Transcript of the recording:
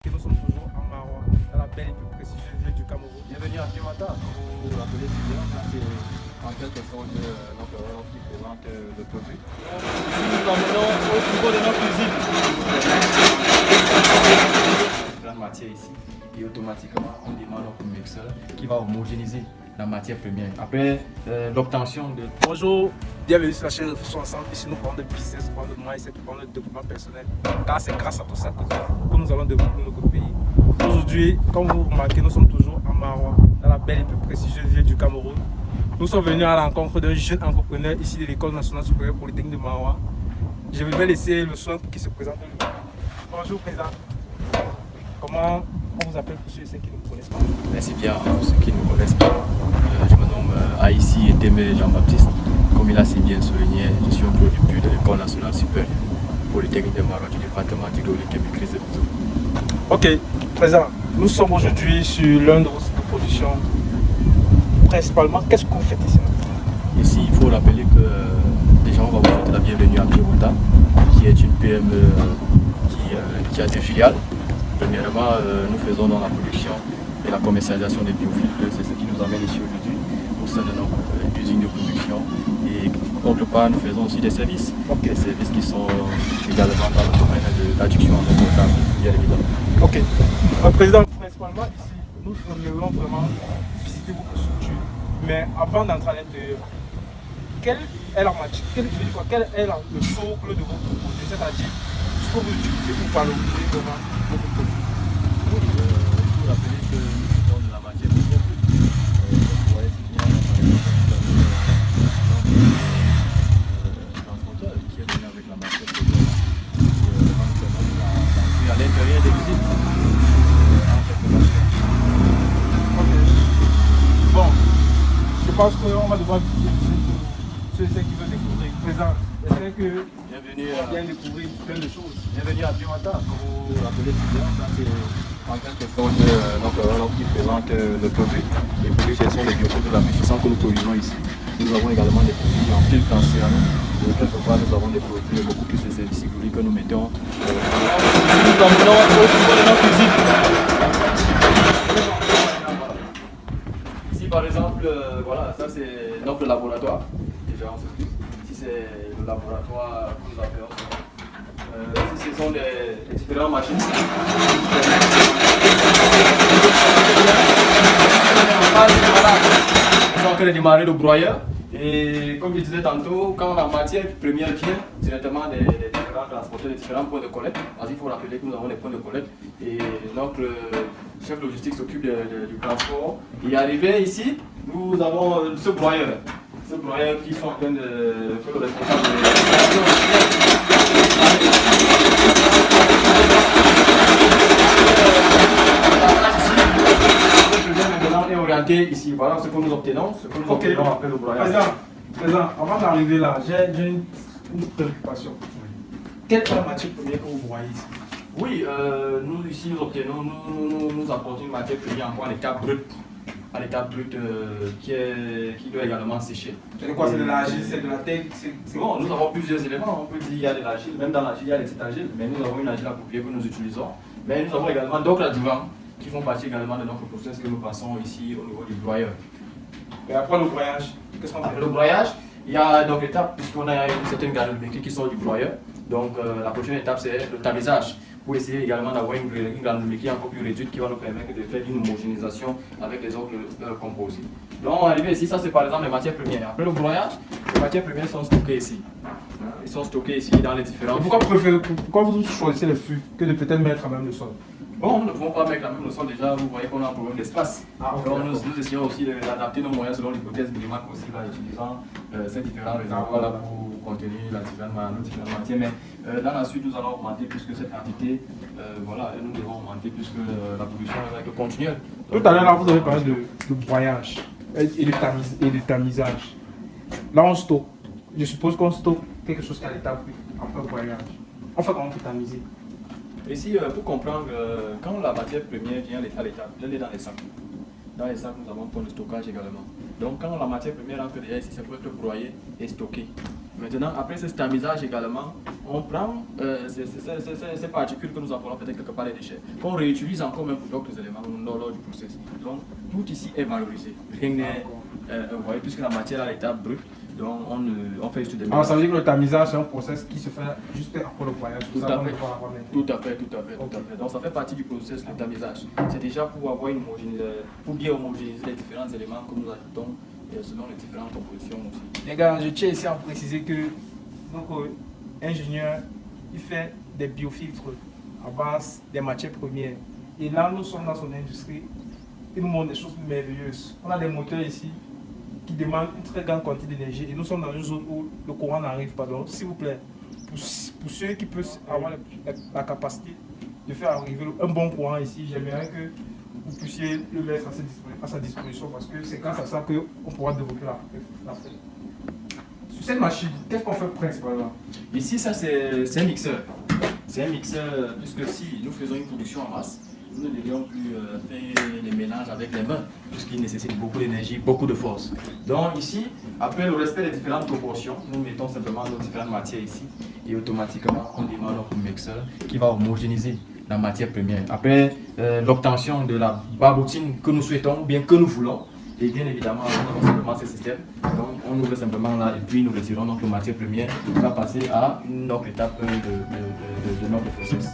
remarqué, nous sommes toujours à Marois, dans la belle et plus prestigieuse ville du Cameroun. Bienvenue à Piwata, vous vous rappelez si bien, ça c'est en quelque sorte notre Europe qui présente le produit. Ici, nous l'emmenons au niveau de notre usine. Grande matière ici, et automatiquement on demande au mixeur qui va homogénéiser la matière première. Après l'obtention de... Bonjour, bienvenue sur la chaîne Réflexion Ensemble. Ici, nous parlons de business, nous parlons de mindset, nous parlons de développement personnel. Car c'est grâce à tout ça que nous allons développer notre pays. Aujourd'hui, comme vous remarquez, nous sommes toujours à Marois, dans la belle et plus prestigieuse ville du Cameroun. Nous sommes venus à la rencontre d'un jeune entrepreneur ici de l'École nationale supérieure polytechnique de Marois. Je vais laisser le soin qui se présente. Bonjour, président. Comment on vous appelle pour ceux qui ne vous connaissent pas? Merci bien pour ceux qui ne me connaissent pas. Je me nomme Aïssi Etemé Jean-Baptiste. Comme il a si bien souligné, je suis un produit pur de l'École nationale supérieure polytechnique de Marois du département d'hydraulique et maîtrise des réseaux. Ok, président, nous sommes aujourd'hui sur l'un de vos sites de production. Principalement, qu'est-ce que vous faites ici? Ici, il faut rappeler que déjà on va vous souhaiter la bienvenue à Piwata, qui est une PME qui a des filiales. Premièrement, nous faisons dans la production et la commercialisation des biofiltres. C'est ce qui nous amène ici aujourd'hui au sein de notre usine de production. Et d'autre part, nous faisons aussi des services. Des services qui sont également dans le domaine de l'adduction en eau potable, bien évidemment. Ok. Président, principalement ici, nous aimerions vraiment visiter votre structure. Mais avant d'entrer à l'intérieur, quelle est la matière, quel est le socle de votre produit? C'est-à-dire, ce que vous utilisez pour valoriser vraiment votre produit? Oui, il faut rappeler que nous avons de la matière première. Vous voyez si bien, le transporteur qui est venu avec la matière première, à l'intérieur des usines. Bon, je pense qu'on va devoir visiter ceux qui veulent découvrir. Présent, j'espère que Bienvenue on va bien découvrir plein de choses. Bienvenue à Piwata. Comme vous vous rappelez si bien, ça c'est en quelque sorte notre Europe qui présente le produit. Les produits, ce sont les biofiltres de la médecine que nous produisons ici. Nous avons également des produits en filtre en céramique. Et quelque part, nous avons des produits beaucoup plus de services hydrauliques que nous mettons. Nous l'emmenons au niveau de notre usine. Ici, par exemple, voilà, ça c'est notre laboratoire. Ici, c'est le laboratoire que nous appelons. Ici, ce sont les différentes machines. Nous sommes en train de démarrer le broyeur. Et comme je disais tantôt, quand la matière première vient directement des différents transporteurs, des différents points de collecte, parce qu'il faut rappeler que nous avons des points de collecte et notre chef logistique s'occupe du transport. Et arrivé ici, nous avons ce broyeur. Ce broyeur qui sont en train de faire le responsable est orienté ici. Voilà ce que nous obtenons, après le broyage. Présent, avant d'arriver là, j'ai une préoccupation. Quelle est la matière première que vous voyez ici? Oui, nous ici nous obtenons, nous apportons une matière première encore à l'état brut. À l'état brut qui doit également sécher. C'est quoi? C'est de l'argile, c'est de la terre? Bon, nous avons plusieurs éléments. On peut dire qu'il y a de l'argile, même dans l'argile il y a des argiles, mais nous avons une argile appropriée que nous utilisons. Mais nous avons également d'autres adjuvants qui font partie également de notre processus que nous passons ici au niveau du broyeur. Et après le broyage, qu'est-ce qu'on fait? Après le broyage, il y a donc l'étape, puisqu'on a une certaine granulométrie qui sort du broyeur. Donc la prochaine étape c'est le tamisage, pour essayer également d'avoir une granulométrie encore plus réduite qui va nous permettre de faire une homogénéisation avec les autres composés. Donc arrivé ici, ça c'est par exemple les matières premières. Après le broyage, les matières premières sont stockées ici. Ils sont stockés ici dans les différents. Pourquoi vous choisissez les fûts que de peut-être mettre à même le sol? Bon, nous ne pouvons pas mettre la même le sol déjà, vous voyez qu'on a un problème d'espace. Donc nous essayons aussi d'adapter nos moyens selon l'hypothèse minimale possible en utilisant ces différents réservoirs là pour contenir nos différentes matières. Mais dans la suite, nous allons augmenter puisque cette quantité, voilà, nous devons augmenter puisque la production va être continuelle. Tout à l'heure, vous avez parlé de broyage et de tamisage. Là, on stocke. Je suppose qu'on stocke quelque chose qu'à l'état après le broyage. On fait comment pour tamiser? Ici, pour comprendre, quand la matière première vient à l'étape, elle est dans les sacs. Dans les sacs, nous avons un point de stockage également. Donc, quand la matière première entre déjà ici, c'est pour être broyée et stockée. Maintenant, après ce tamisage également, on prend ces particules que nous appelons peut-être quelque part les déchets, qu'on réutilise encore même pour d'autres éléments lors du processus. Donc, tout ici est valorisé. Rien n'est, vous voyez, puisque la matière à l'état brut, donc on fait juste des Alors, ça veut dire que le tamisage, c'est un process qui se fait juste après le broyage. Tout à fait. Donc, ça fait partie du processus, le tamisage. C'est déjà pour avoir une pour bien homogénéiser les différents éléments que nous ajoutons selon les différentes compositions aussi. Les gars, je tiens ici à préciser que notre ingénieur, il fait des biofiltres à base des matières premières. Et là, nous sommes dans son industrie. Il nous montre des choses merveilleuses. On a des moteurs ici qui demandent une très grande quantité d'énergie. Et nous sommes dans une zone où le courant n'arrive pas. Donc, s'il vous plaît, pour ceux qui peuvent avoir la capacité de faire arriver un bon courant ici, j'aimerais que vous puissiez le mettre à sa disposition parce que c'est grâce à ça qu'on pourra développer la fête. Sur cette machine, qu'est-ce qu'on fait principalement? Ici, ça c'est un mixeur. C'est un mixeur, puisque si nous faisons une production en masse, nous ne devrions plus faire les mélanges avec les mains, puisqu'il nécessite beaucoup d'énergie, beaucoup de force. Donc ici, après le respect des différentes proportions, nous mettons simplement nos différentes matières ici et automatiquement on démarre notre mixeur qui va homogénéiser la matière première. Après l'obtention de la barbotine que nous souhaitons ou bien que nous voulons, et bien évidemment, on a simplement ce système. Donc, on ouvre simplement là et puis nous retirons notre matière première qui va passer à une autre étape de notre processus.